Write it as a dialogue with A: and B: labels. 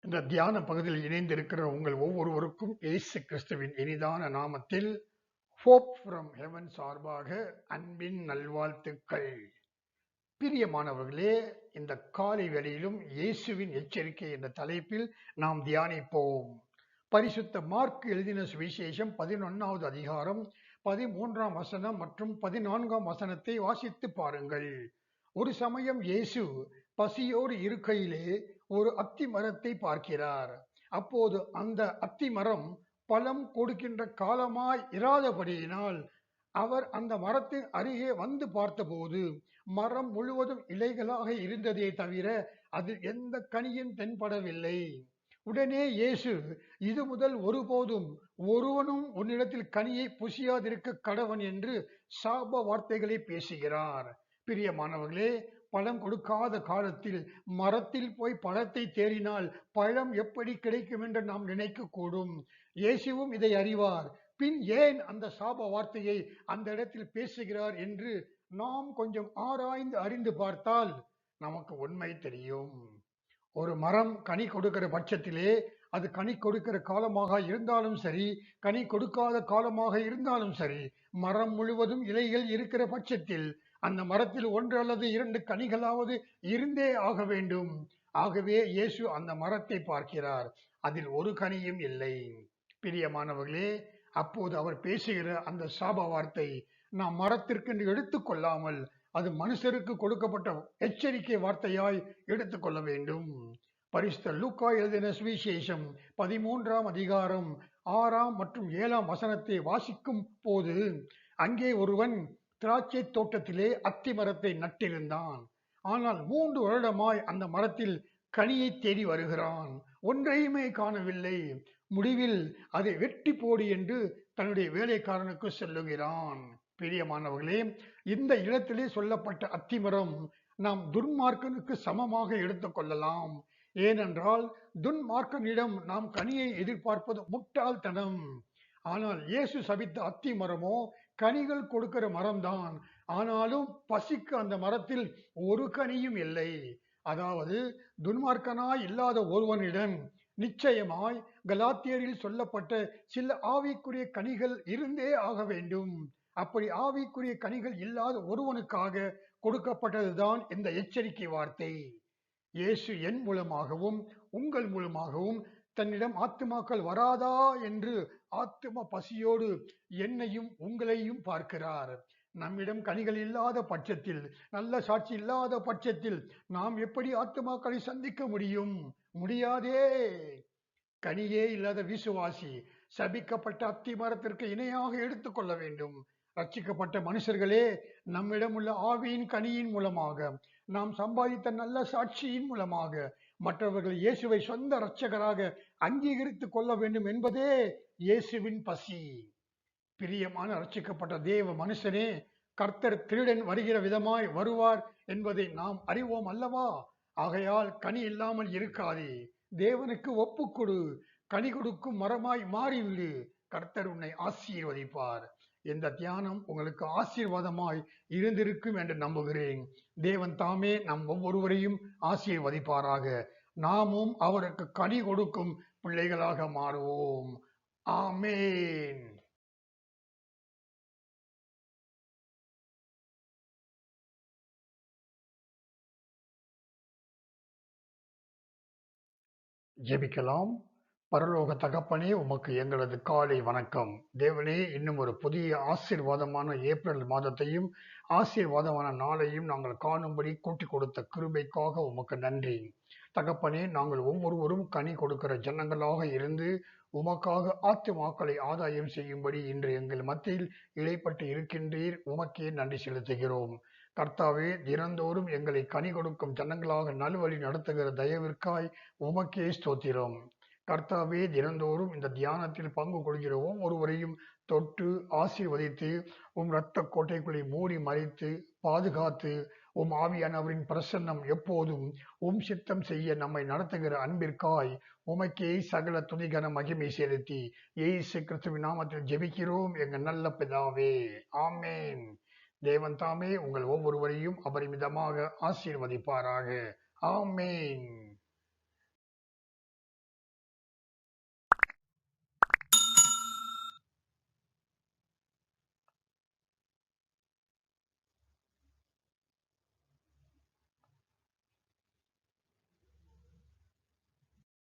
A: இந்த தியான பகுதியில் இணைந்திருக்கிற உங்கள் ஒவ்வொருவருக்கும் இயேசு கிறிஸ்துவின் இனிதான நாமத்தில் ஹோப் ஃப்ரம் ஹெவன் சார்பாக அன்பின் நல்வாழ்த்துக்கள். பிரியமானவர்களே, இந்த காலை வேளையிலும் இயேசுவின் எச்சரிக்கை என்ற தலைப்பில் நாம் தியானிப்போம். பரிசுத்த மார்க் எழுதின சுவிசேஷம் 11வது அதிகாரம் 13ஆம் வசனம் மற்றும் 14ஆம் வசனத்தை வாசித்து பாருங்கள். ஒரு சமயம் இயேசு பசியோடு இருக்கையிலே ஒரு அத்தி மரத்தை பார்க்கிறார். அப்போது அந்த அத்தி மரம் பழம் கொடுக்கின்ற காலமாய் இராதபடியினால் அவர் அந்த மரத்தின் அருகே வந்து பார்த்தபோது மரம் முழுவதும் இலைகளாக இருந்ததே தவிர அதில் எந்த கனியும் தென்படவில்லை. உடனே இயேசு, இது முதல் ஒருபோதும் ஒருவனும் உன்னிடத்தில் கனியை புசியாதிருக்க கடவன் என்று சாப வார்த்தைகளை பேசுகிறார். பிரியமானவர்களே, பழம் கொடுக்காத காலத்தில் மரத்தில் போய் பழத்தை தேடினால் பழம் எப்படி கிடைக்கும் என்று நாம் நினைக்க கூடும். இயேசுவும் இதை அறிவார். பின் ஏன் அந்த சாப வார்த்தையை அந்த இடத்தில் பேசுகிறார் என்று நாம் கொஞ்சம் ஆராய்ந்து அறிந்து பார்த்தால் நமக்கு உண்மை தெரியும். ஒரு மரம் கனி கொடுக்கிற பட்சத்திலே அது கனி கொடுக்கிற காலமாக இருந்தாலும் சரி, கனி கொடுக்காத காலமாக இருந்தாலும் சரி, மரம் முழுவதும் இலைகள் இருக்கிற பட்சத்தில் அந்த மரத்தில் ஒன்று அல்லது இரண்டு கனிகளாவது இருந்தே ஆக வேண்டும். ஆகவே இயேசு அந்த மரத்தை பார்க்கிறார். அதில் ஒரு கனியும் இல்லை. பிரியமானவர்களே, அப்போது அவர் பேசுகிற அந்த சாப வார்த்தை நாம் மரத்திற்கு எடுத்துக்கொள்ளாமல் அது மனுஷருக்கு கொடுக்கப்பட்ட எச்சரிக்கை வார்த்தையாய் எடுத்துக்கொள்ள வேண்டும். பரிசுத்த லூக்கா எழுதின சுவிசேஷம் 13ஆம் அதிகாரம் 6ஆம் மற்றும் 7ஆம் வசனத்தை வாசிக்கும் போது, அங்கே ஒருவன் திராட்சை தோட்டத்திலே அத்தி மரத்தை நட்டிருந்தான். ஆனால் 3 வருடமாய் அந்த மரத்தில் கனியை தேடி வருகிறான். ஒன்றையுமே காணவில்லை. முடிவில் அதை வெட்டி போடு என்று தன்னுடைய வேலைக்காரனுக்கு சொல்லுகிறான். பிரியமானவர்களே, இந்த இடத்திலே சொல்லப்பட்ட அத்திமரம் நாம் துன்மார்க்கனுக்கு சமமாக எடுத்துக்கொள்ளலாம். ஏனென்றால் துன்மார்க்கனிடம் நாம் கனியை எதிர்பார்ப்பது முட்டாள்தனம். ஆனால் இயேசு சபித்த அத்தி மரமோ கனிகள் கொடுக்கிற மரம்தான். ஆனாலும் பசிக்கு அந்த மரத்தில் ஒரு கனியும் இல்லை. அதாவது துன்மார்க்கனாய் இல்லாத ஒருவனிடம் நிச்சயமாய் கலாத்தியரில் சொல்லப்பட்ட சில ஆவிக்குரிய கனிகள் இருந்தே ஆக வேண்டும். அப்படி ஆவிக்குரிய கனிகள் இல்லாத ஒருவனுக்காக கொடுக்கப்பட்டதுதான் இந்த எச்சரிக்கை வார்த்தை. இயேசு என் மூலமாகவும் உங்கள் மூலமாகவும் தன்னிடம் ஆத்துமாக்கள் வராதா என்று ஆத்தும பசியோடு என்னையும் உங்களையும் பார்க்கிறார். நம்மிடம் கனிகள் இல்லாத பட்சத்தில், நல்ல சாட்சி இல்லாத பட்சத்தில் நாம் எப்படி ஆத்துமாக்களை சந்திக்க முடியும்? முடியாதே. கனியே இல்லாத விசுவாசி சபிக்கப்பட்ட அத்தி மரத்திற்கு இணையாக எடுத்துக்கொள்ள வேண்டும். ரட்சிக்கப்பட்ட மனுஷர்களே, நம்மிடம் உள்ள ஆவியின் கனியின் மூலமாக, நாம் சம்பாதித்த நல்ல சாட்சியின் மூலமாக மற்றவர்கள் இயேசுவை சொந்த இரட்சகராக அங்கீகரித்துக் கொள்ள வேண்டும் என்பதே இயேசுவின் பசி. பிரியமான ரட்சிக்கப்பட்ட தேவ மனுஷனே, கர்த்தர் திருடன் வருகிற விதமாய் வருவார் என்பதை நாம் அறிவோம் அல்லவா? ஆகையால் கனி இல்லாமல் இருக்காதே. தேவனுக்கு ஒப்புக்கொடு. கனி கொடுக்கும் மரமாய் மாறிவிடு. கர்த்தர் உன்னை ஆசீர்வதிப்பார். இந்த தியானம் உங்களுக்கு ஆசீர்வாதமாய் இருந்திருக்கும் என்று நம்புகிறேன். தேவன் தாமே நம் ஒவ்வொருவரையும் ஆசீர்வதிப்பாராக. நாமும் அவருக்கு கனி கொடுக்கும் பிள்ளைகளாக மாறுவோம். ஆமேன். ஜெபிக்கலாம். பரலோக தகப்பனே, உமக்கு எங்களது காலை வணக்கம். தேவனே, இன்னும் ஒரு புதிய ஆசீர்வாதமான ஏப்ரல் மாதத்தையும் ஆசீர்வாதமான நாளையும் நாங்கள் காணும்படி கூட்டி கொடுத்த கிருபைக்காக உமக்கு நன்றி. தகப்பனே, நாங்கள் ஒவ்வொருவரும் கனி கொடுக்கிற ஜனங்களாக இருந்து உமக்காக ஆத்துமாக்களை ஆதாயம் செய்யும்படி இன்று எங்கள் மத்தியில் இடைப்பட்டு இருக்கின்றீர். உமக்கே நன்றி செலுத்துகிறோம். கர்த்தாவே, தினந்தோறும் எங்களை கனி கொடுக்கும் ஜனங்களாக நல்வழி நடத்துகிற தயவிற்காய் உமக்கே ஸ்தோத்திரம். கர்த்தாவே, தினந்தோறும் இந்த தியானத்தில் பங்கு கொள்கிற ஒவ்வொருவரையும் தொட்டு ஆசீர்வதித்து இரத்த கோட்டைக்குள்ளே மூடி மறைத்து பாதுகாத்து ஆவியானவரின் பிரசன்னம் எப்போதும் சித்தம் செய்ய நம்மை நடத்துகிற அன்பிற்காய் உமக்கே சகல துதிகன மகிமை செலுத்தி இயேசு கிறிஸ்துவின் நாமத்தில் ஜெபிக்கிறோம் எங்கள் நல்ல பிதாவே. ஆமேன். தேவன் தாமே உங்கள் ஒவ்வொருவரையும் அபரிமிதமாக ஆசீர்வதிப்பாராக. ஆமேன்.